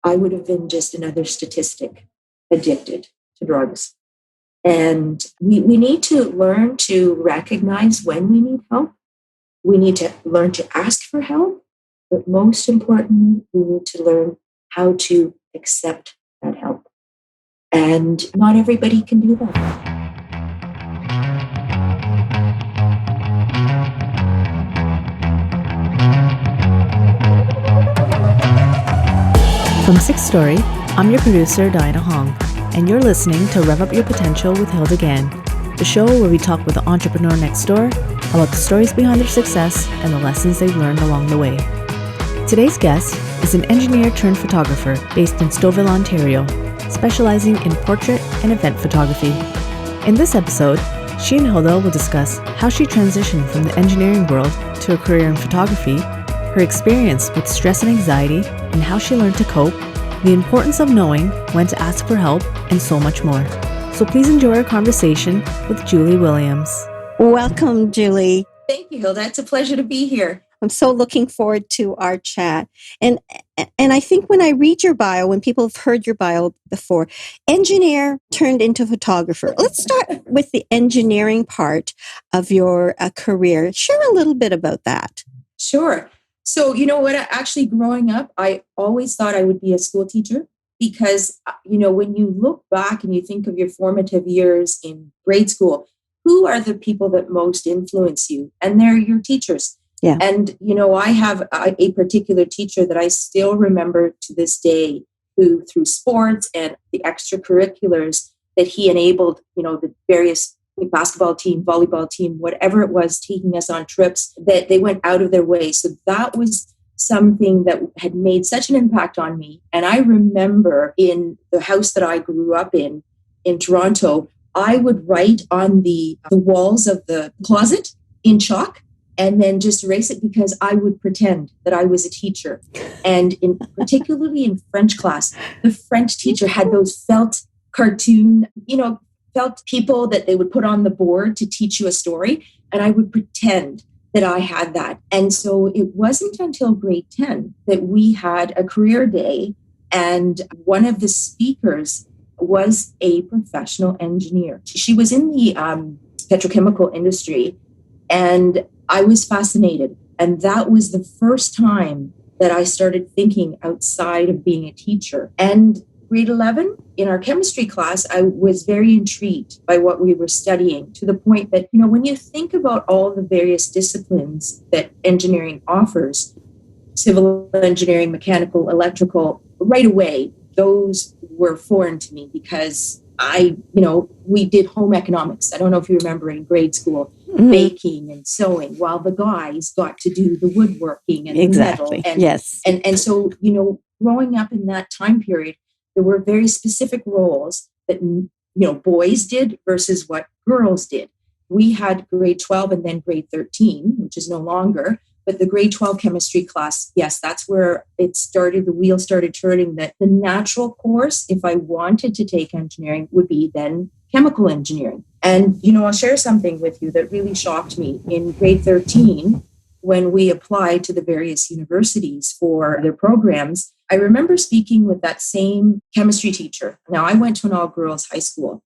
I would have been just another statistic addicted to drugs. And we need to learn to recognize when we need help. We need to learn to ask for help. But most importantly, we need to learn how to accept that help. And not everybody can do that. From Sixth Story, I'm your producer, Diana Hong, and you're listening to Rev Up Your Potential with Hilda Gann, the show where we talk with the entrepreneur next door about the stories behind their success and the lessons they've learned along the way. Today's guest is an engineer turned photographer based in Stouffville, Ontario, specializing in portrait and event photography. In this episode, she and Hilda will discuss how she transitioned from the engineering world to a career in photography, her experience with stress and anxiety, and how she learned to cope, the importance of knowing when to ask for help, and so much more. So please enjoy our conversation with Julie Williams. Welcome, Julie. Thank you, Hilda. It's a pleasure to be here. I'm so looking forward to our chat. And I think when I read your bio, when people have heard your bio before, engineer turned into photographer. Let's start with the engineering part of your career. Share a little bit about that. Sure. So, you know what? Actually, growing up, I always thought I would be a school teacher because, when you look back and you think of your formative years in grade school, who are the people that most influence you? And they're your teachers. Yeah. And, I have a particular teacher that I still remember to this day who, through sports and the extracurriculars that he enabled, the various basketball team, volleyball team, whatever it was, taking us on trips, that they went out of their way. So that was something that had made such an impact on me. And I remember in the house that I grew up in Toronto, I would write on the walls of the closet in chalk and then just erase it because I would pretend that I was a teacher. And particularly in French class, the French teacher had those felt cartoon, felt people that they would put on the board to teach you a story. And I would pretend that I had that. And so it wasn't until grade 10 that we had a career day. And one of the speakers was a professional engineer. She was in the petrochemical industry. And I was fascinated. And that was the first time that I started thinking outside of being a teacher. And grade 11, in our chemistry class, I was very intrigued by what we were studying, to the point that, when you think about all the various disciplines that engineering offers, civil engineering, mechanical, electrical, right away, those were foreign to me because we did home economics. I don't know if you remember in grade school, baking and sewing, while the guys got to do the woodworking and exactly. the metal. Yes. And so, growing up in that time period, there were very specific roles that, boys did versus what girls did. We had grade 12 and then grade 13, which is no longer, but the grade 12 chemistry class, yes, that's where it started, the wheel started turning, that the natural course, if I wanted to take engineering, would be then chemical engineering. And, I'll share something with you that really shocked me. In grade 13, when we applied to the various universities for their programs, I remember speaking with that same chemistry teacher. Now, I went to an all-girls high school.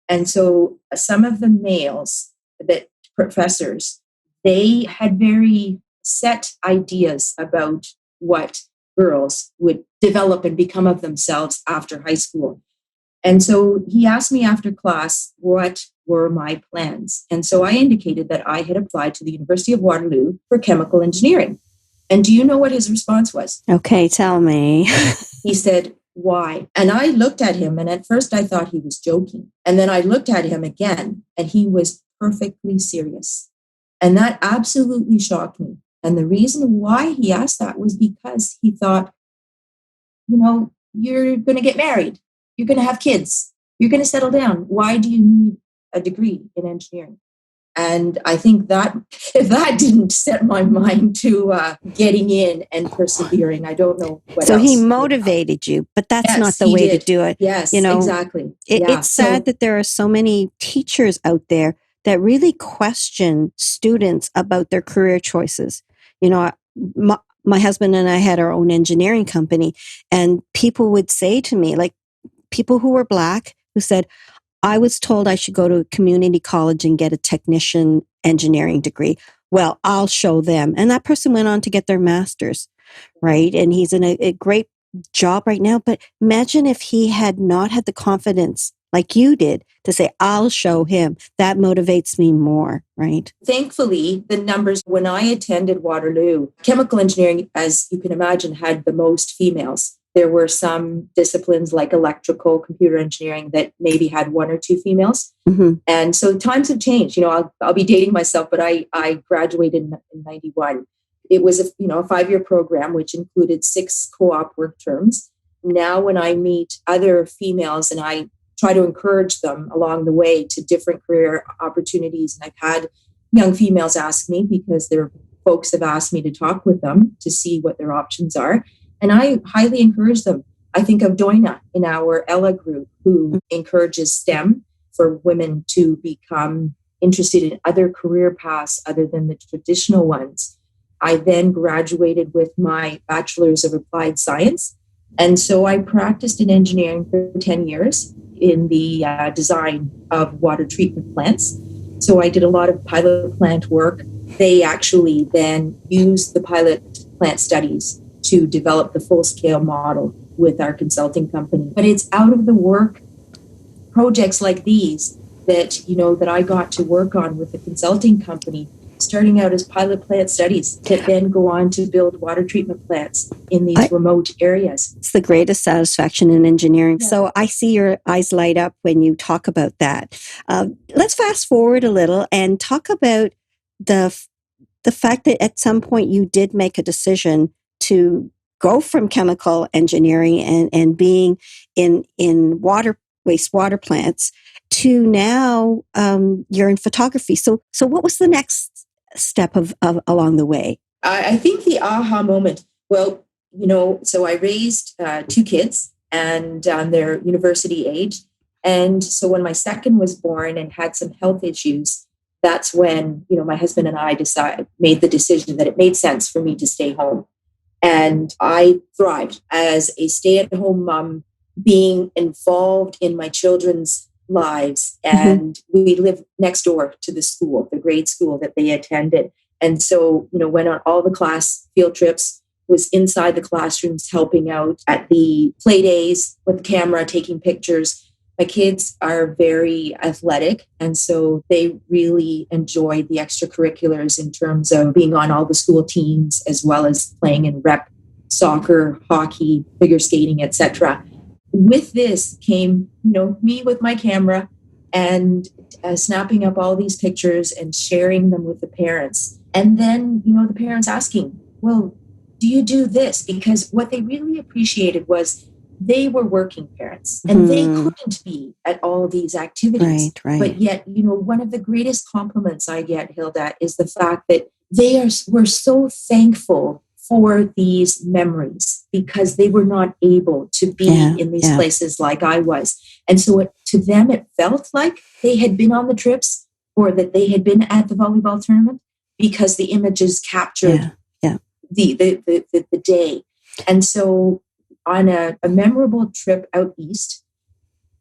And so some of the males, that professors, they had very set ideas about what girls would develop and become of themselves after high school. And so he asked me after class what were my plans. And so I indicated that I had applied to the University of Waterloo for chemical engineering. And do you know what his response was? Okay, tell me. He said, "Why?" And I looked at him, and at first I thought he was joking. And then I looked at him again, and he was perfectly serious. And that absolutely shocked me. And the reason why he asked that was because he thought, you're going to get married. You're going to have kids. You're going to settle down. Why do you need a degree in engineering? And I think that if that didn't set my mind to getting in and persevering, I don't know what so else. He motivated you, but that's not the way to do it. Yes, exactly. It's sad that there are so many teachers out there that really question students about their career choices. my husband and I had our own engineering company, and people would say to me, like people who were Black, who said, I was told I should go to a community college and get a technician engineering degree. Well, I'll show them. And that person went on to get their master's, right? And he's in a great job right now. But imagine if he had not had the confidence like you did to say, I'll show him. That motivates me more, right? Thankfully, the numbers, when I attended Waterloo, chemical engineering, as you can imagine, had the most females. There were some disciplines like electrical, computer engineering that maybe had one or two females. Mm-hmm. And so times have changed. I'll be dating myself, but I graduated in 91. It was a 5-year program, which included 6 co-op work terms. Now, when I meet other females and I try to encourage them along the way to different career opportunities, and I've had young females ask me because their folks have asked me to talk with them to see what their options are. And I highly encourage them. I think of Doina in our Ella group, who encourages STEM for women to become interested in other career paths other than the traditional ones. I then graduated with my Bachelor's of Applied Science. And so I practiced in engineering for 10 years in the design of water treatment plants. So I did a lot of pilot plant work. They actually then used the pilot plant studies to develop the full-scale model with our consulting company. But it's out of the work projects like these that I got to work on with the consulting company, starting out as pilot plant studies that then go on to build water treatment plants in these remote areas. It's the greatest satisfaction in engineering. Yeah. So I see your eyes light up when you talk about that. Let's fast forward a little and talk about the fact that at some point you did make a decision to go from chemical engineering and being in wastewater plants to now you're in photography. So what was the next step of along the way? I think the aha moment, well, so I raised 2 kids and they're university age. And so when my second was born and had some health issues, that's when, my husband and I made the decision that it made sense for me to stay home. And I thrived as a stay-at-home mom, being involved in my children's lives. And we lived next door to the school, the grade school that they attended. And so, went on all the class field trips, was inside the classrooms helping out at the play days with the camera, taking pictures. My kids are very athletic, and so they really enjoyed the extracurriculars in terms of being on all the school teams, as well as playing in rep soccer, hockey, figure skating, etc. With this came, me with my camera and snapping up all these pictures and sharing them with the parents. And then, the parents asking, well, do you do this? Because what they really appreciated was they were working parents and they couldn't be at all these activities. Right. But yet, one of the greatest compliments I get, Hilda, is the fact that were so thankful for these memories because they were not able to be in these places like I was. And so to them, it felt like they had been on the trips or that they had been at the volleyball tournament because the images captured the day. And so on a memorable trip out east,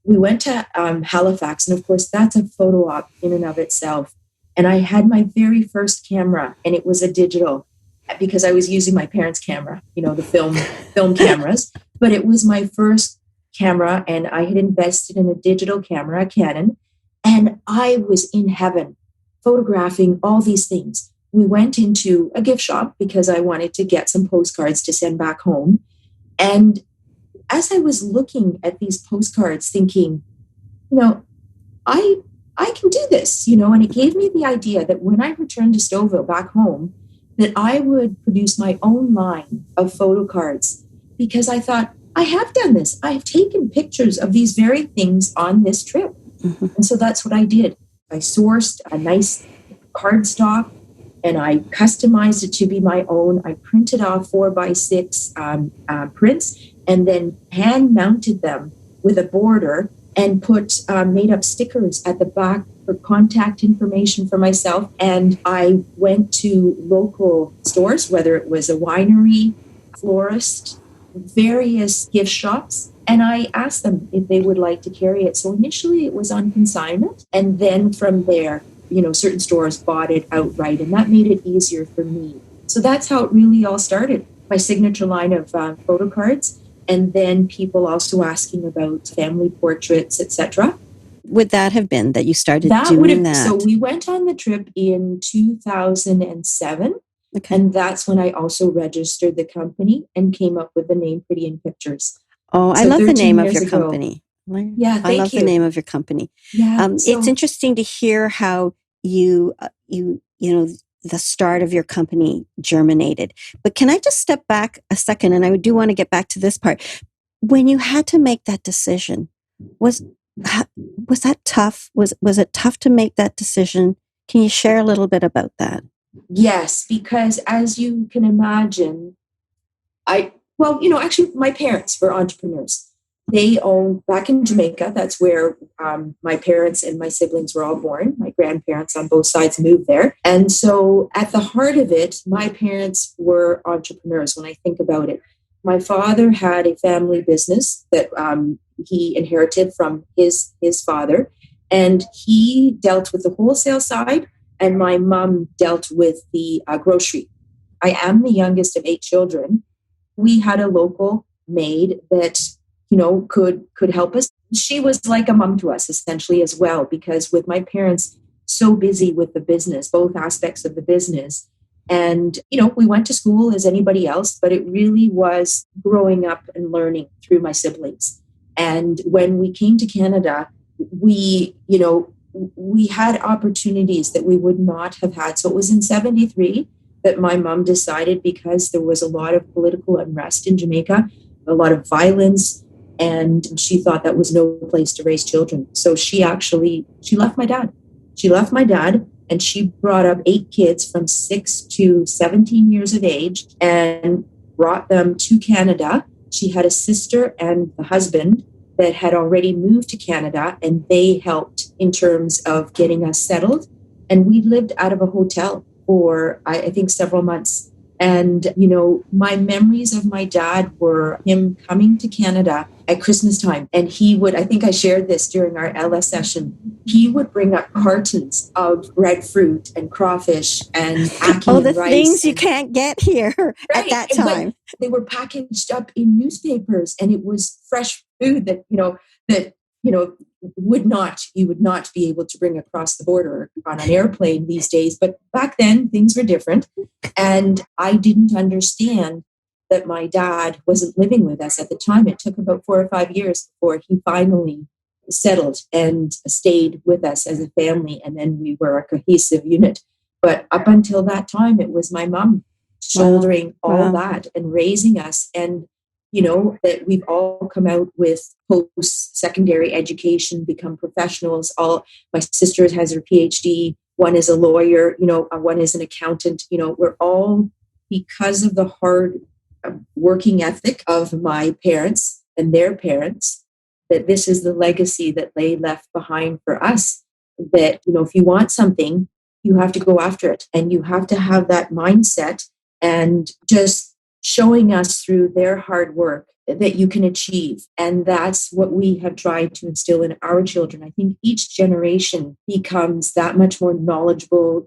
we went to Halifax. And of course, that's a photo op in and of itself. And I had my very first camera, and it was a digital because I was using my parents' camera, the film cameras. But it was my first camera, and I had invested in a digital camera, a Canon, and I was in heaven photographing all these things. We went into a gift shop because I wanted to get some postcards to send back home. And as I was looking at these postcards thinking, I can do this, and it gave me the idea that when I returned to Stouffville back home, that I would produce my own line of photo cards because I thought, I have done this. I've taken pictures of these very things on this trip. And so that's what I did. I sourced a nice cardstock and I customized it to be my own. I printed off 4x6 prints and then hand mounted them with a border and made up stickers at the back for contact information for myself. And I went to local stores, whether it was a winery, florist, various gift shops, and I asked them if they would like to carry it. So initially it was on consignment, and then from there, certain stores bought it outright, and that made it easier for me. So that's how it really all started. My signature line of photo cards, and then people also asking about family portraits, etc. Would that have been that you started That would doing have. that? So we went on the trip in 2007, Okay. and that's when I also registered the company and came up with the name Pretty in Pictures. Oh, I So love the 13 name of years your ago. company. Yeah, I love thank you. the name of your company. Yeah, It's interesting to hear how you know, the start of your company germinated. But can I just step back a second? And I do want to get back to this part. When you had to make that decision, was that tough? Was it tough to make that decision? Can you share a little bit about that? Yes, because as you can imagine, actually, my parents were entrepreneurs. They owned back in Jamaica. That's where my parents and my siblings were all born. My grandparents on both sides moved there. And so at the heart of it, my parents were entrepreneurs when I think about it. My father had a family business that he inherited from his father, and he dealt with the wholesale side, and my mom dealt with the grocery. I am the youngest of 8 children. We had a local maid that could help us. She was like a mom to us essentially as well, because with my parents so busy with the business, both aspects of the business, and we went to school as anybody else, but it really was growing up and learning through my siblings. And when we came to Canada, we had opportunities that we would not have had. So it was in 73 that my mom decided, because there was a lot of political unrest in Jamaica, a lot of violence, and she thought that was no place to raise children. So she left my dad. She left my dad, and she brought up 8 kids from 6 to 17 years of age and brought them to Canada. She had a sister and the husband that had already moved to Canada, and they helped in terms of getting us settled. And we lived out of a hotel for, I think, several months. And, my memories of my dad were him coming to Canada at Christmas time. And he would, I think I shared this during our LS session, he would bring up cartons of red fruit and crawfish and ackee the and rice. Things you can't get here at that time. But they were packaged up in newspapers, and it was fresh food that you would not be able to bring across the border on an airplane these days. But back then things were different. And I didn't understand that my dad wasn't living with us at the time. It took about 4 or 5 years before he finally settled and stayed with us as a family. And then we were a cohesive unit. But up until that time, it was my mom shouldering all that and raising us. And that we've all come out with post-secondary education, become professionals. All my sister has her PhD. One is a lawyer, one is an accountant. We're all, because of the hard working ethic of my parents and their parents, that this is the legacy that they left behind for us. That, if you want something, you have to go after it, and you have to have that mindset, and just showing us through their hard work that you can achieve. And that's what we have tried to instill in our children. I think each generation becomes that much more knowledgeable.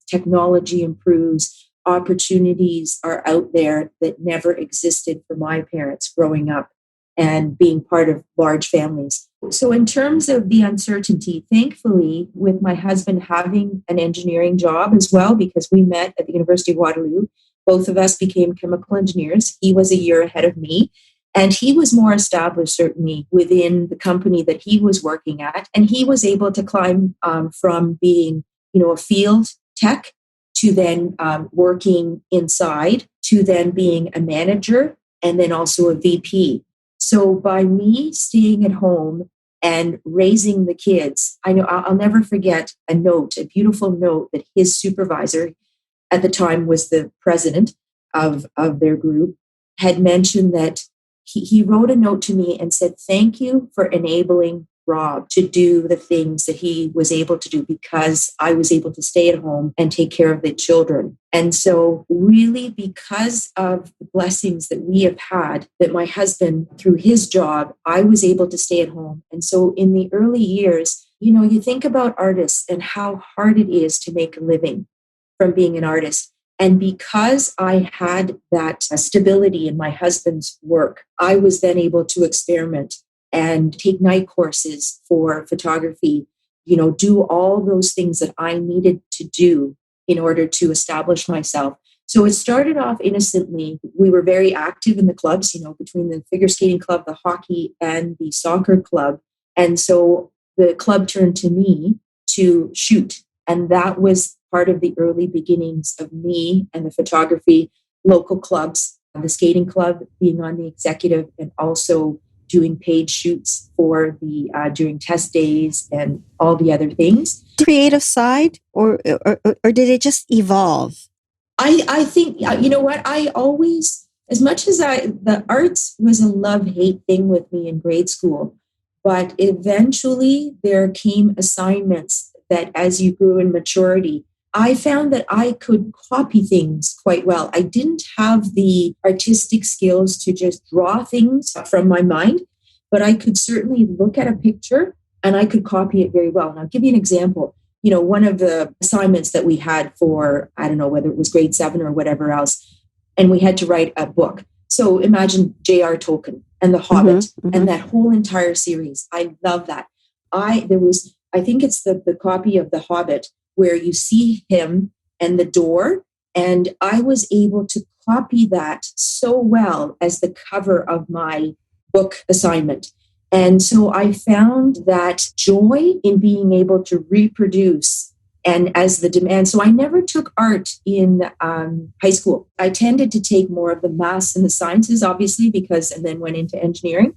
Technology improves, opportunities are out there that never existed for my parents growing up and being part of large families. So in terms of the uncertainty, thankfully, with my husband having an engineering job as well, because we met at the University of Waterloo, both of us became chemical engineers. He was a year ahead of me, and he was more established, certainly, within the company that he was working at. And he was able to climb from being, a field tech to then working inside, to then being a manager, and then also a VP. So by me staying at home and raising the kids, I know I'll never forget a beautiful note that his supervisor, at the time was the president of their group, had mentioned that he wrote a note to me and said, "Thank you for enabling Rob to do the things that he was able to do because I was able to stay at home and take care of the children. And so really because of the blessings that we have had, that my husband, through his job, I was able to stay at home. And so in the early years, you think about artists and how hard it is to make a living from being an artist. And because I had that stability in my husband's work, I was then able to experiment and take night courses for photography, do all those things that I needed to do in order to establish myself. So it started off innocently. We were very active in the clubs, between the figure skating club, the hockey, and the soccer club. And so the club turned to me to shoot. And that was part of the early beginnings of me and the photography, local clubs, the skating club, being on the executive, and also doing paid shoots for the during test days and all the other things. Creative side, or did it just evolve? I think, you know what, I always, as much as the arts was a love-hate thing with me in grade school, but eventually there came assignments that as you grew in maturity, I found that I could copy things quite well. I didn't have the artistic skills to just draw things from my mind, but I could certainly look at a picture and I could copy it very well. And I'll give you an example. One of the assignments that we had for, I don't know whether it was grade 7 or whatever else, and we had to write a book. So imagine J.R. Tolkien and The Hobbit and that whole entire series. I love that. I think it's the copy of The Hobbit where you see him and the door. And I was able to copy that so well as the cover of my book assignment. And so I found that joy in being able to reproduce and as the demand. So I never took art in high school. I tended to take more of the maths and the sciences, obviously, and then went into engineering.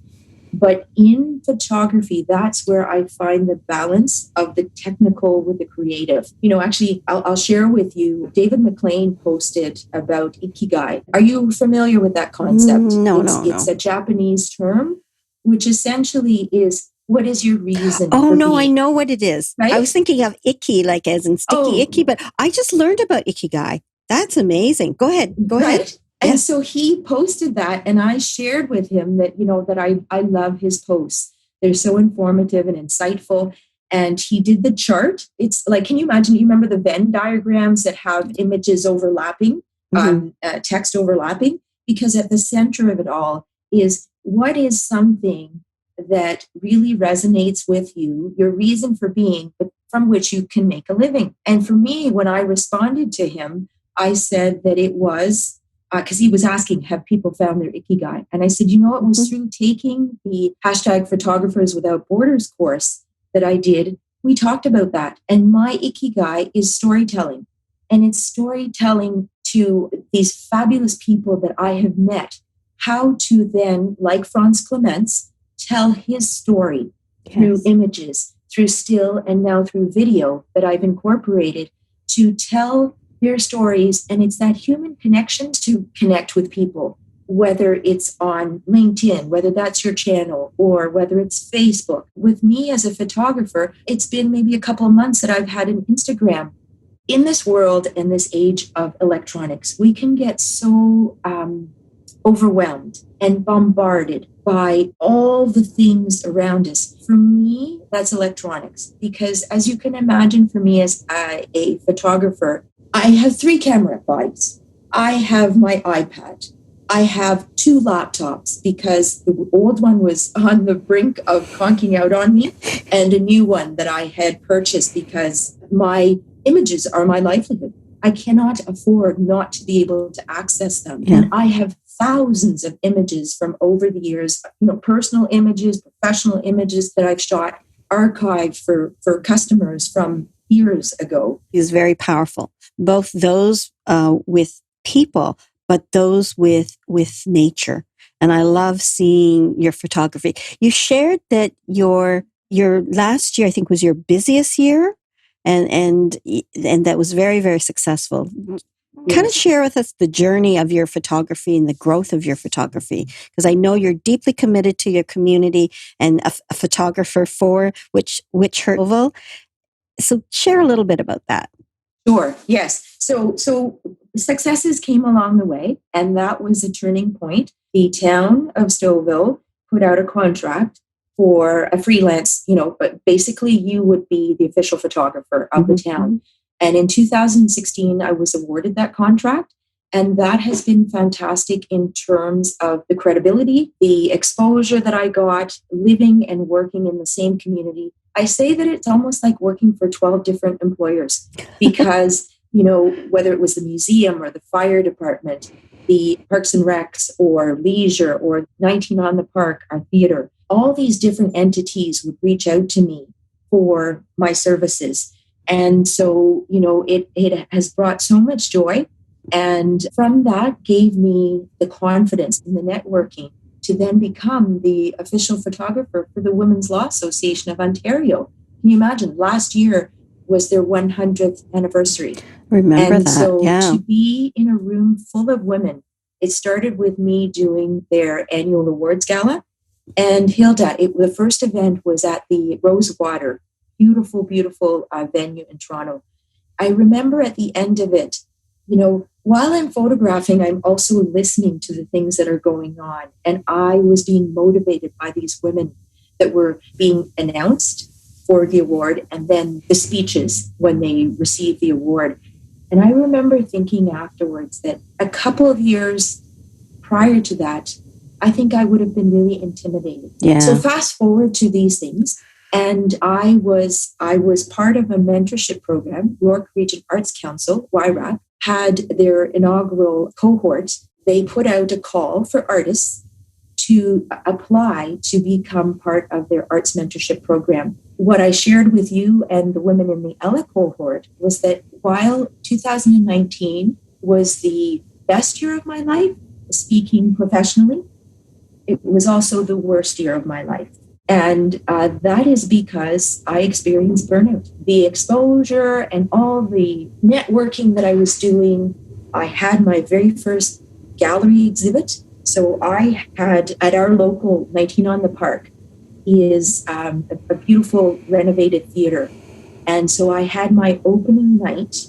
But in photography, that's where I find the balance of the technical with the creative. Actually, I'll share with you, David McLean posted about Ikigai. Are you familiar with that concept? No. It's a Japanese term, which essentially is, what is your reason? Oh, for no, being? I know what it is. Right? I was thinking of Icky, like as in sticky icky, but I just learned about Ikigai. That's amazing. Go ahead. Right? And so he posted that, and I shared with him that, that I love his posts. They're so informative and insightful. And he did the chart. It's like, can you imagine, you remember the Venn diagrams that have images overlapping, text overlapping? Because at the center of it all is, what is something that really resonates with you, your reason for being, but from which you can make a living? And for me, when I responded to him, I said that it was, because he was asking, have people found their Ikigai? And I said, it was through taking the #PhotographrsWithoutBorders course that I did. We talked about that. And my Ikigai is storytelling. And it's storytelling to these fabulous people that I have met, how to then, like Franz Clements, tell his story through images, through still, and now through video that I've incorporated to tell their stories. And it's that human connection to connect with people, whether it's on LinkedIn, whether that's your channel, or whether it's Facebook. With me as a photographer, it's been maybe a couple of months that I've had an Instagram. In this world and this age of electronics, we can get so overwhelmed and bombarded by all the things around us. For me, that's electronics, because as you can imagine, for me as a photographer, I have 3 camera vibes. I have my iPad. I have 2 laptops because the old one was on the brink of conking out on me, and a new one that I had purchased because my images are my livelihood. I cannot afford not to be able to access them. Yeah. And I have thousands of images from over the years, personal images, professional images that I've shot, archived for customers from years ago. Is very powerful. Both those with people, but those with nature. And I love seeing your photography. You shared that your last year, I think, was your busiest year, and that was very, very successful. Kind of share with us the journey of your photography and the growth of your photography, because I know you're deeply committed to your community and a photographer for which Stouffville. So share a little bit about that. Sure. Yes. So successes came along the way, and that was a turning point. The town of Stouffville put out a contract for a freelance, but basically you would be the official photographer of the town. And in 2016, I was awarded that contract. And that has been fantastic in terms of the credibility, the exposure that I got living and working in the same community. I say that it's almost like working for 12 different employers because, whether it was the museum or the fire department, the Parks and Recs or leisure or 19 on the Park, our theater, all these different entities would reach out to me for my services. And so, it has brought so much joy. And from that gave me the confidence in the networking to then become the official photographer for the Women's Law Association of Ontario. Can you imagine? Last year was their 100th anniversary. Remember and that, so yeah. To be in a room full of women, it started with me doing their annual awards gala. And Hilda, the first event was at the Rosewater, beautiful, beautiful venue in Toronto. I remember at the end of it, while I'm photographing, I'm also listening to the things that are going on. And I was being motivated by these women that were being announced for the award and then the speeches when they received the award. And I remember thinking afterwards that a couple of years prior to that, I think I would have been really intimidated. Yeah. So fast forward to these things. And I was part of a mentorship program. York Region Arts Council, YRAC, had their inaugural cohort. They put out a call for artists to apply to become part of their arts mentorship program. What I shared with you and the women in the Ella cohort was that while 2019 was the best year of my life, speaking professionally, it was also the worst year of my life. And that is because I experienced burnout. The exposure and all the networking that I was doing, I had my very first gallery exhibit. So I had at our local 19 on the Park is a beautiful renovated theater. And so I had my opening night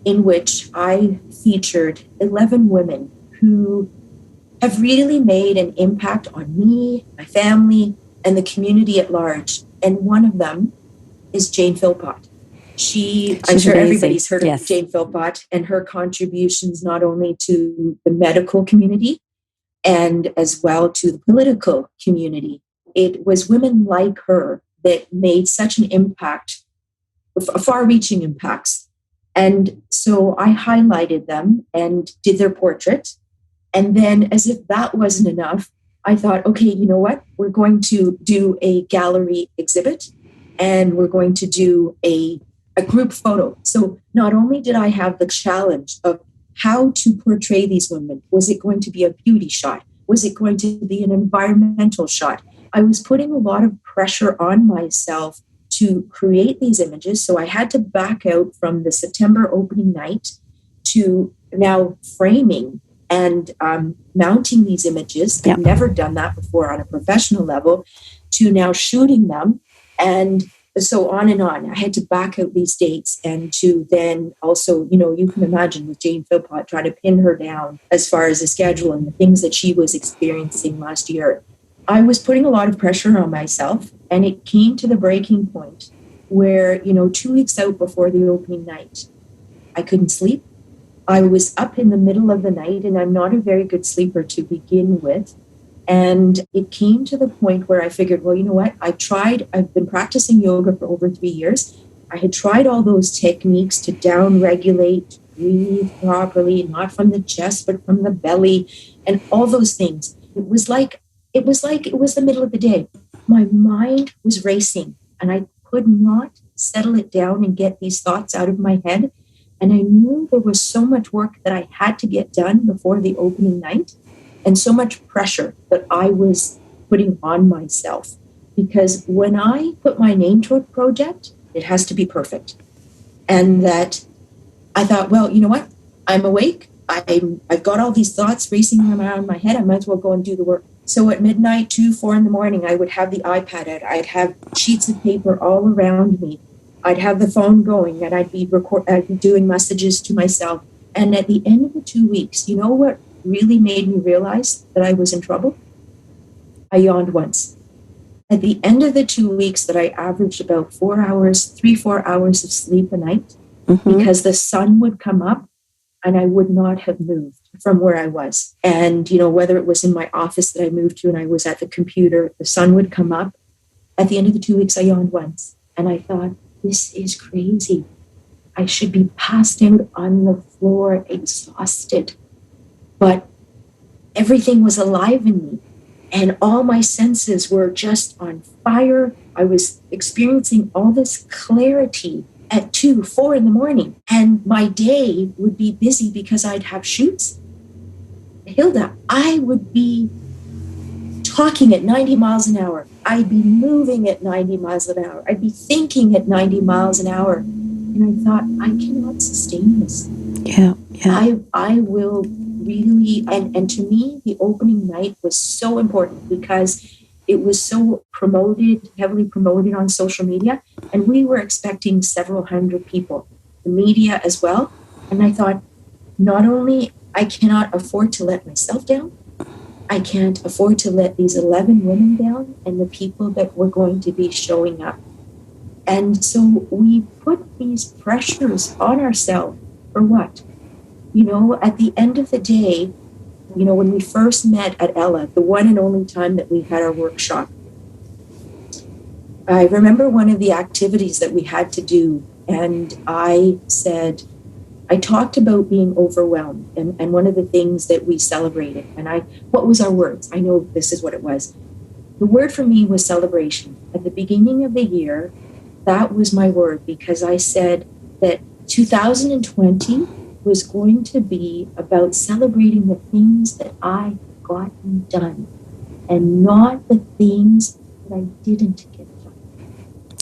in which I featured 11 women who have really made an impact on me, my family, and the community at large. And one of them is Jane Philpott. I'm sure amazing. Everybody's heard Yes. of Jane Philpott and her contributions not only to the medical community and as well to the political community. It was women like her that made such an impact, far-reaching impacts. And so I highlighted them and did their portrait. And then as if that wasn't enough, I thought, okay, you know what? We're going to do a gallery exhibit and we're going to do a group photo. So not only did I have the challenge of how to portray these women, was it going to be a beauty shot? Was it going to be an environmental shot? I was putting a lot of pressure on myself to create these images. So I had to back out from the September opening night to now framing and mounting these images. Yep. I've never done that before on a professional level, to now shooting them, and so on and on. I had to back out these dates and to then also, you can imagine with Jane Philpott, trying to pin her down as far as the schedule and the things that she was experiencing last year. I was putting a lot of pressure on myself, and it came to the breaking point where, 2 weeks out before the opening night, I couldn't sleep. I was up in the middle of the night, and I'm not a very good sleeper to begin with. And it came to the point where I figured, well, you know what? I've been practicing yoga for over 3 years. I had tried all those techniques to down-regulate, breathe properly, not from the chest, but from the belly, and all those things. It was the middle of the day. My mind was racing, and I could not settle it down and get these thoughts out of my head. And I knew there was so much work that I had to get done before the opening night, and so much pressure that I was putting on myself. Because when I put my name to a project, it has to be perfect. And that I thought, well, you know what? I'm awake. I've got all these thoughts racing around my head. I might as well go and do the work. So at midnight, 2, 4 in the morning, I would have the iPad out. I'd have sheets of paper all around me. I'd have the phone going, and I'd be doing messages to myself. And at the end of the 2 weeks, you know what really made me realize that I was in trouble? I yawned once. At the end of the 2 weeks that I averaged about 4 hours, 3-4 hours of sleep a night, because the sun would come up and I would not have moved from where I was. And, whether it was in my office that I moved to and I was at the computer, the sun would come up. At the end of the 2 weeks, I yawned once. And I thought, this is crazy. I should be passed out on the floor, exhausted. But everything was alive in me. And all my senses were just on fire. I was experiencing all this clarity at 2, 4 in the morning. And my day would be busy because I'd have shoots. Hilda, I would be talking at 90 miles an hour. I'd be moving at 90 miles an hour. I'd be thinking at 90 miles an hour. And I thought, I cannot sustain this. Yeah. I will really, and to me, the opening night was so important because it was so heavily promoted on social media, and we were expecting several hundred people, the media as well. And I thought, not only I cannot afford to let myself down, I can't afford to let these 11 women down and the people that were going to be showing up. And so we put these pressures on ourselves for what? At the end of the day, when we first met at Ella, the one and only time that we had our workshop, I remember one of the activities that we had to do, and I talked about being overwhelmed, and one of the things that we celebrated, and what was our words? I know this is what it was. The word for me was celebration. At the beginning of the year, that was my word, because I said that 2020 was going to be about celebrating the things that I gotten done and not the things that I didn't get done.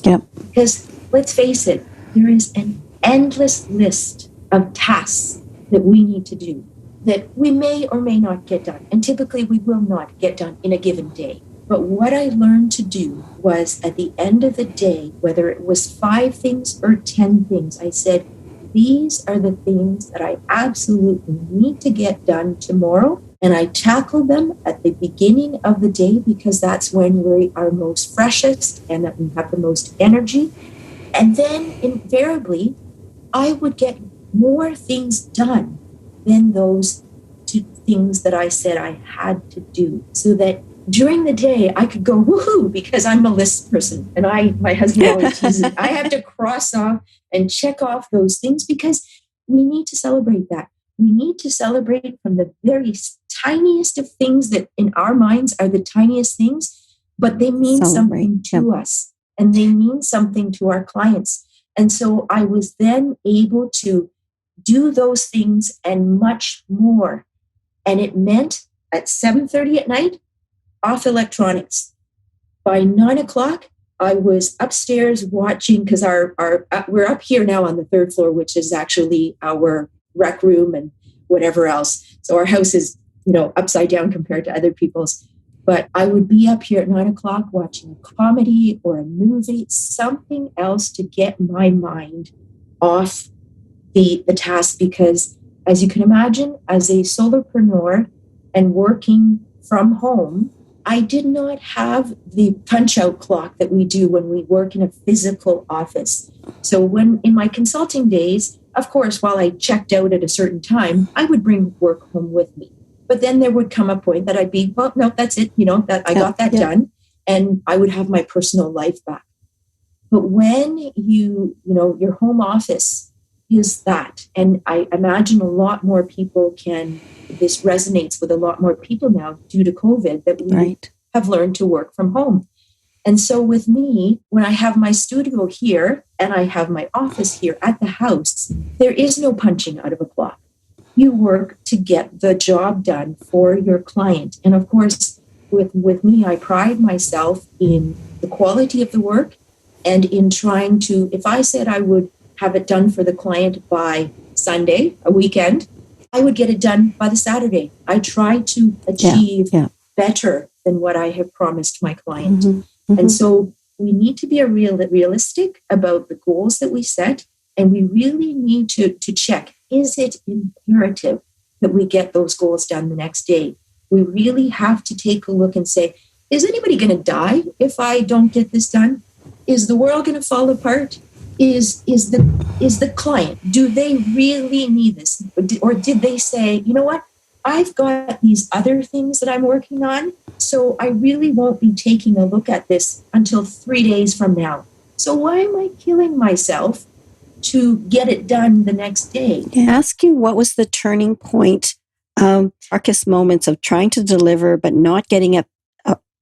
Yep. Because let's face it, there is an endless list of tasks that we need to do that we may or may not get done. And typically we will not get done in a given day. But what I learned to do was at the end of the day, whether it was 5 things or 10 things, I said, these are the things that I absolutely need to get done tomorrow. And I tackle them at the beginning of the day because that's when we are most freshest and that we have the most energy. And then invariably, I would get more things done than those 2 things that I said I had to do. So that during the day, I could go woohoo because I'm a list person. And my husband always teases me. I have to cross off and check off those things because we need to celebrate that. We need to celebrate from the very tiniest of things that in our minds are the tiniest things, but they mean something to us and they mean something to our clients. And so I was then able to do those things and much more. And it meant at 7:30 at night, off electronics. By 9 o'clock, I was upstairs watching because we're up here now on the 3rd floor, which is actually our rec room and whatever else. So our house is, upside down compared to other people's. But I would be up here at 9 o'clock watching a comedy or a movie, something else to get my mind off the task. Because as you can imagine, as a solopreneur and working from home, I did not have the punch-out clock that we do when we work in a physical office. So when in my consulting days, of course, while I checked out at a certain time, I would bring work home with me. But then there would come a point that I'd be, well, no, that's it. That I got that done, and I would have my personal life back. But when your home office is that, and I imagine a lot more people this resonates with a lot more people now due to COVID, that we have learned to work from home. And so with me, when I have my studio here and I have my office here at the house, there is no punching out of a clock. You work to get the job done for your client. And of course, with me, I pride myself in the quality of the work and in trying to, if I said I would have it done for the client by Sunday, a weekend, I would get it done by the Saturday. I try to achieve better than what I have promised my client. And so we need to be realistic about the goals that we set. And we really need to check, is it imperative that we get those goals done the next day? We really have to take a look and say, is anybody going to die if I don't get this done? Is the world going to fall apart? Is the client, do they really need this? Or did they say, you know what? I've got these other things that I'm working on, so I really won't be taking a look at this until 3 days from now. So why am I killing myself to get it done the next day? Ask you, what was the turning point, darkest moments of trying to deliver but not getting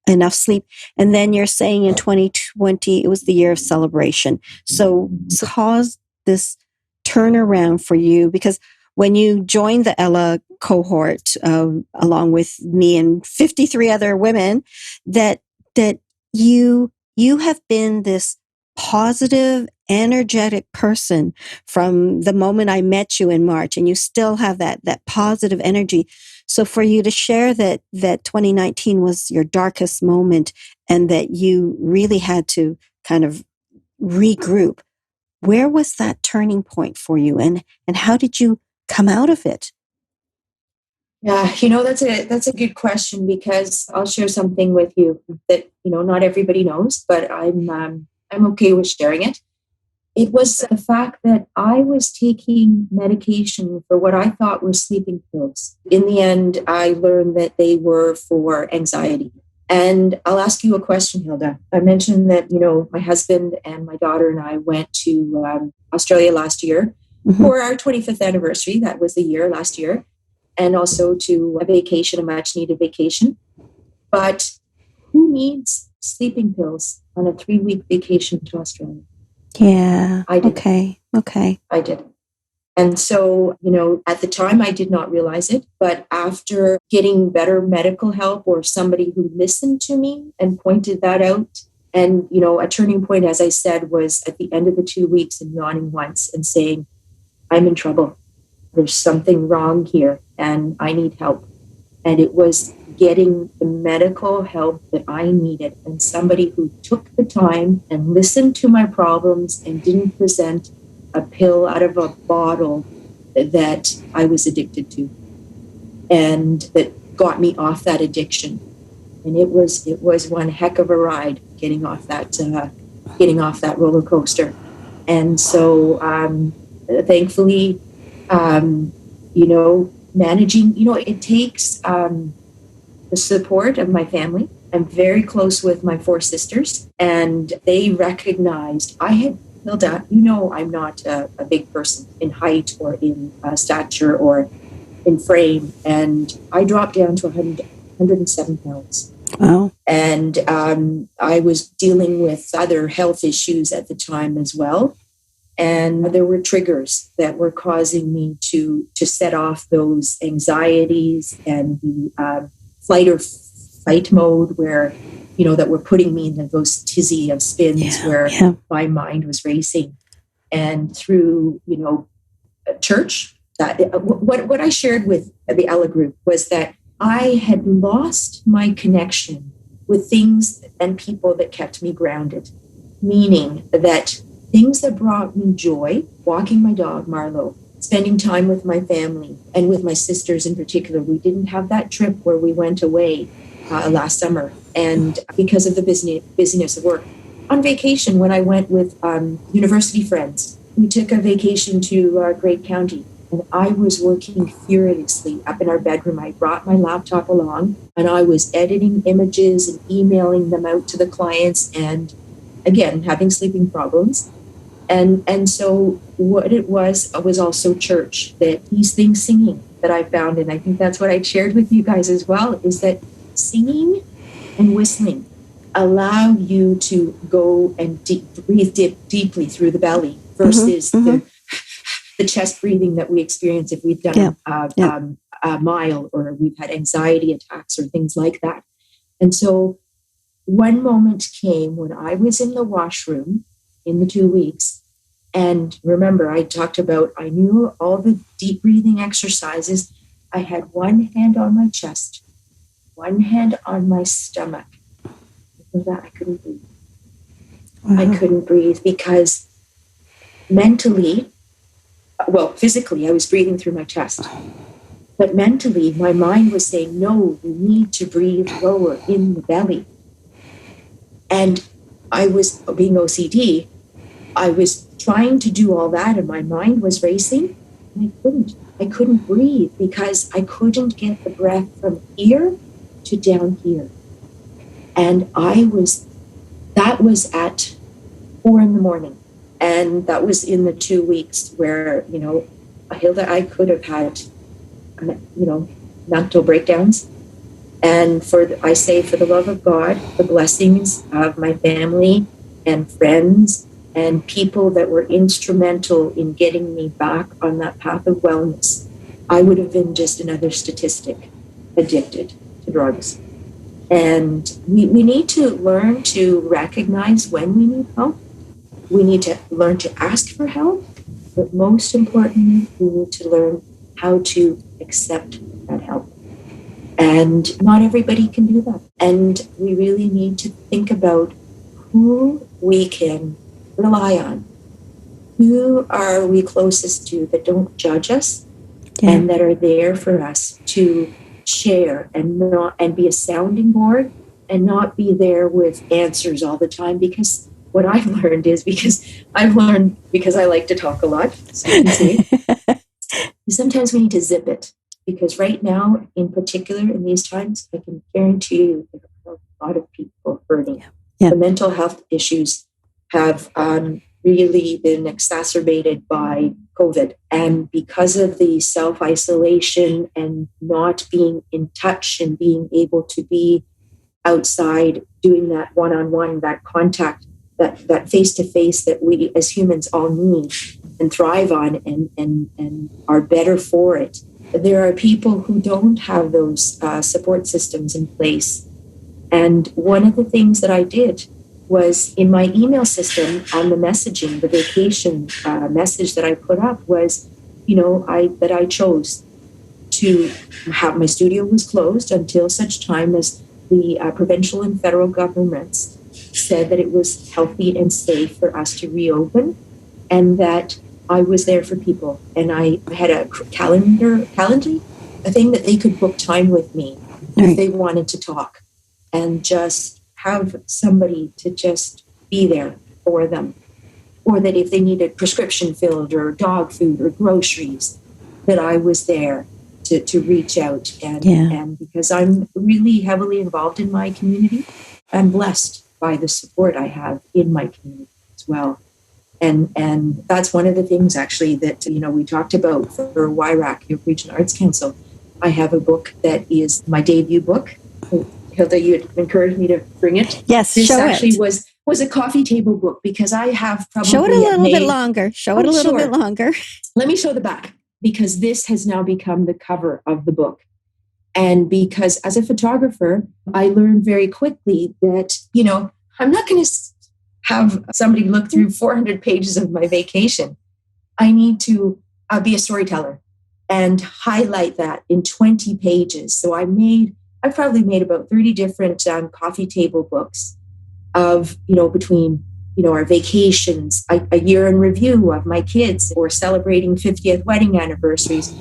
enough sleep? And then you're saying in 2020 it was the year of celebration. So caused this turnaround for you, because when you joined the Ella cohort, along with me and 53 other women, that you have been this positive, energetic person from the moment I met you in March, and you still have that positive energy. So for you to share that 2019 was your darkest moment and that you really had to kind of regroup, where was that turning point for you, and how did you come out of it? Yeah, that's a good question, because I'll share something with you that not everybody knows, but I'm okay with sharing it. It was the fact that I was taking medication for what I thought were sleeping pills. In the end, I learned that they were for anxiety. And I'll ask you a question, Hilda. I mentioned that, my husband and my daughter and I went to Australia last year for our 25th anniversary. That was the year last year. And also to a vacation, a much needed vacation. But who needs sleeping pills on a 3-week vacation to Australia? Yeah. I did. Okay. I did. And so, at the time I did not realize it, but after getting better medical help or somebody who listened to me and pointed that out, and, a turning point, as I said, was at the end of the 2 weeks and yawning once and saying, I'm in trouble. There's something wrong here and I need help. And it was getting the medical help that I needed, and somebody who took the time and listened to my problems and didn't present a pill out of a bottle that I was addicted to, and that got me off that addiction. And it was one heck of a ride getting off that roller coaster. And so thankfully, managing, it takes the support of my family. I'm very close with my 4 sisters, and they recognized Hilda, I'm not a big person in height or in stature or in frame, and I dropped down to 107 pounds. Wow. And I was dealing with other health issues at the time as well. And there were triggers that were causing me to set off those anxieties and the flight or fight mode where, that were putting me in those tizzy of spins where my mind was racing. And through, church, what I shared with the Ella group was that I had lost my connection with things and people that kept me grounded, meaning that things that brought me joy, walking my dog, Marlo, spending time with my family and with my sisters in particular. We didn't have that trip where we went away last summer, and because of the busyness of work. On vacation, when I went with university friends, we took a vacation to Great County, and I was working furiously up in our bedroom. I brought my laptop along, and I was editing images and emailing them out to the clients, and again, having sleeping problems. And so what it was also church, that these things singing that I found, and I think that's what I shared with you guys as well, is that singing and whistling allow you to go and breathe deeply through the belly versus the chest breathing that we experience if we've done a mile or we've had anxiety attacks or things like that. And so one moment came when I was in the washroom in the 2 weeks, And remember, I talked about, I knew all the deep breathing exercises. I had one hand on my chest, one hand on my stomach. So that I couldn't breathe. Wow. I couldn't breathe because mentally, well, physically, I was breathing through my chest. But mentally, my mind was saying, no, you need to breathe lower in the belly. And I was, being OCD, I was trying to do all that and my mind was racing. And I couldn't breathe because I couldn't get the breath from here to down here. And that was at 4 a.m. And that was in the 2 weeks where, Hilda, I could have had, mental breakdowns. And I say, for the love of God, the blessings of my family and friends and people that were instrumental in getting me back on that path of wellness, I would have been just another statistic addicted to drugs. And we need to learn to recognize when we need help. We need to learn to ask for help. But most importantly, we need to learn how to accept that help. And not everybody can do that. And we really need to think about who we can rely on. Who are we closest to that don't judge us and that are there for us to share and be a sounding board and not be there with answers all the time. Because what I've learned is because I like to talk a lot, so you can see, sometimes we need to zip it. Because right now, in particular, in these times, I can guarantee you there are a lot of people hurting. Yeah. The mental health issues have really been exacerbated by COVID. And because of the self-isolation and not being in touch and being able to be outside doing that one-on-one, that contact, that face-to-face that we as humans all need and thrive on and are better for it. There are people who don't have those support systems in place. And one of the things that I did was in my email system on the messaging, the vacation message that I put up was, I chose to have my studio was closed until such time as the provincial and federal governments said that it was healthy and safe for us to reopen, and that I was there for people. And I had a calendar, a thing that they could book time with me if they wanted to talk, and just have somebody to just be there for them. Or that if they needed prescription filled or dog food or groceries, that I was there to reach out. And because I'm really heavily involved in my community, I'm blessed by the support I have in my community as well. And that's one of the things actually that, we talked about for YRAC, York Regional Arts Council. I have a book that is my debut book. Hilda, you had encouraged me to bring it. Yes, this show actually it. was a coffee table book because I have probably show it a little bit longer. Show it a little bit longer. Let me show the back, because this has now become the cover of the book. And because as a photographer, I learned very quickly that, I'm not going to have somebody look through 400 pages of my vacation. I need to be a storyteller and highlight that in 20 pages. So I've probably made about 30 different coffee table books of, between, our vacations, a year in review of my kids, or celebrating 50th wedding anniversaries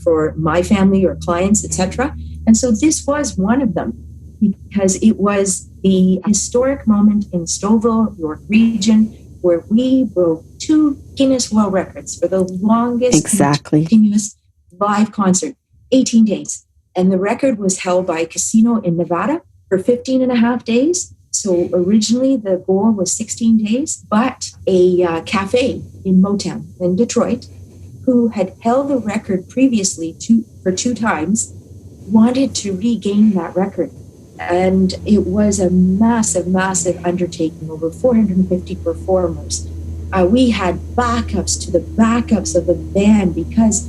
for my family or clients, etc. And so this was one of them, because it was the historic moment in Stouffville, York Region, where we broke 2 Guinness World Records for the longest continuous live concert, 18 days. And the record was held by a casino in Nevada for 15 and a half days. So originally the goal was 16 days, but a cafe in Motown in Detroit, who had held the record previously for 2 times, wanted to regain that record. And it was a massive, massive undertaking, over 450 performers. We had backups to the backups of the band, because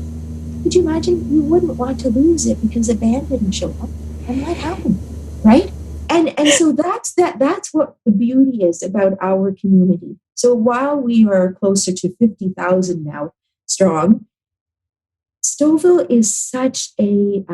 could you imagine? You wouldn't want to lose it because the band didn't show up. And what happened, right? And so that's what the beauty is about our community. So while we are closer to 50,000 now strong, Stouffville is such a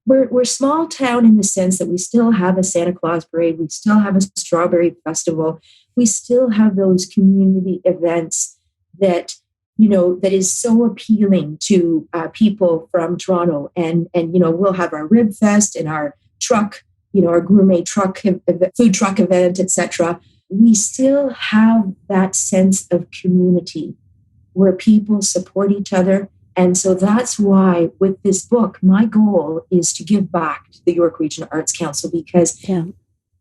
we're small town in the sense that we still have a Santa Claus parade, we still have a strawberry festival, we still have those community events that that is so appealing to people from Toronto, and we'll have our Rib Fest and our truck, our gourmet truck food truck event, etc. We still have that sense of community where people support each other. And so that's why with this book, my goal is to give back to the York Region Arts Council, because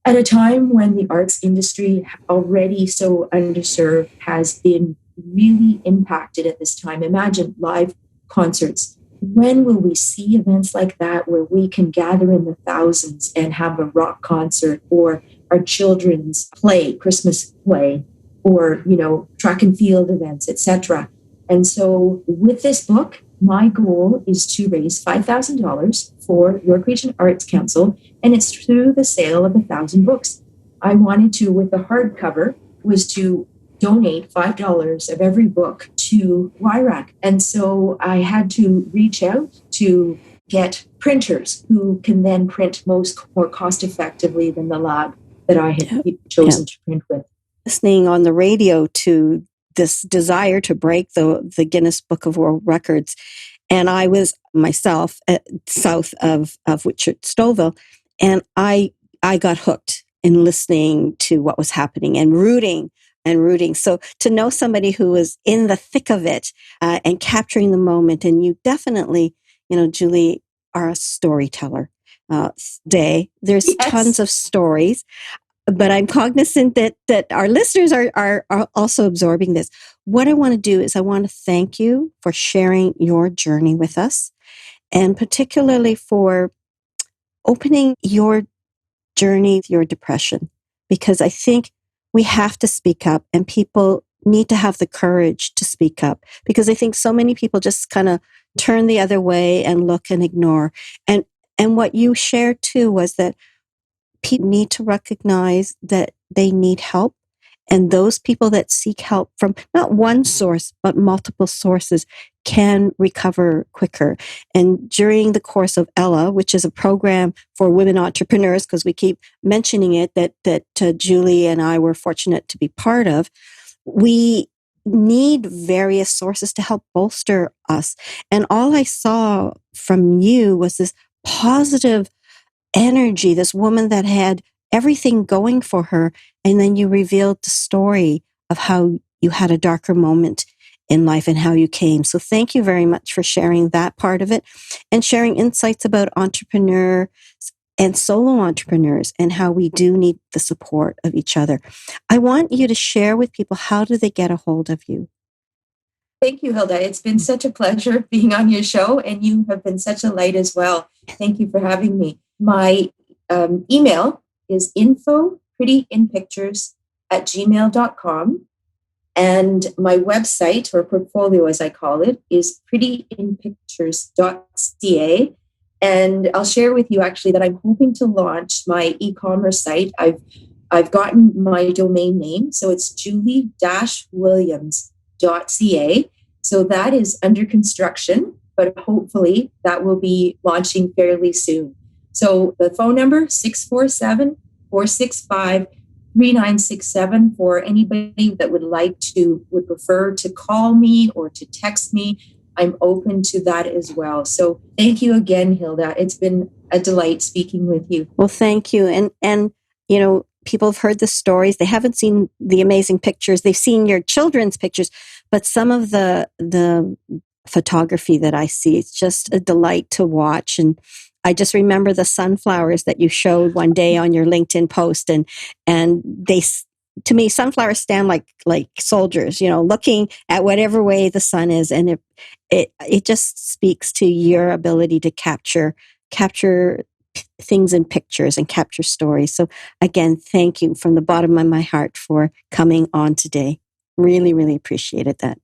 at a time when the arts industry, already so underserved, has been really impacted at this time. Imagine live concerts. When will we see events like that where we can gather in the thousands and have a rock concert, or our children's play, Christmas play, or, track and field events, etc.? And so with this book, my goal is to raise $5,000 for York Region Arts Council, and it's through the sale of 1,000 books. I wanted to, with the hardcover, was to donate $5 of every book to YRAC. And so I had to reach out to get printers who can then print more cost effectively than the lab that I had chosen to print with. Listening on the radio to this desire to break the Guinness Book of World Records. And I was myself south of Whitchurch, Stouffville, and I got hooked in listening to what was happening and rooting. So to know somebody who was in the thick of it and capturing the moment, and you definitely, Julie, are a storyteller. There's tons of stories. But I'm cognizant that our listeners are also absorbing this. What I want to do is I want to thank you for sharing your journey with us, and particularly for opening your journey, your depression, because I think we have to speak up, and people need to have the courage to speak up, because I think so many people just kind of turn the other way and look and ignore. And what you shared too was that people need to recognize that they need help, and those people that seek help from not one source but multiple sources can recover quicker. And during the course of Ella, which is a program for women entrepreneurs, because we keep mentioning it, that Julie and I were fortunate to be part of, we need various sources to help bolster us. And all I saw from you was this positive energy, this woman that had everything going for her. And then you revealed the story of how you had a darker moment in life and how you came. So thank you very much for sharing that part of it, and sharing insights about entrepreneurs and solo entrepreneurs and how we do need the support of each other. I want you to share with people, how do they get a hold of you? Thank you, Hilda. It's been such a pleasure being on your show, and you have been such a light as well. Thank you for having me. My email is info prettyinpictures@gmail.com. And my website, or portfolio as I call it, is prettyinpictures.ca. And I'll share with you actually that I'm hoping to launch my e-commerce site. I've gotten my domain name, so it's julie-williams.ca. So that is under construction, but hopefully that will be launching fairly soon. So the phone number, 647-465-3967, for anybody that would prefer to call me or to text me. I'm open to that as well. So thank you again, Hilda. It's been a delight speaking with you. Well, thank you. And people have heard the stories. They haven't seen the amazing pictures. They've seen your children's pictures, but some of the photography that I see, it's just a delight to watch. And I just remember the sunflowers that you showed one day on your LinkedIn post, and they, to me, sunflowers stand like soldiers, looking at whatever way the sun is, and it just speaks to your ability to capture things in pictures and capture stories. So again, thank you from the bottom of my heart for coming on today. Really, really appreciated that.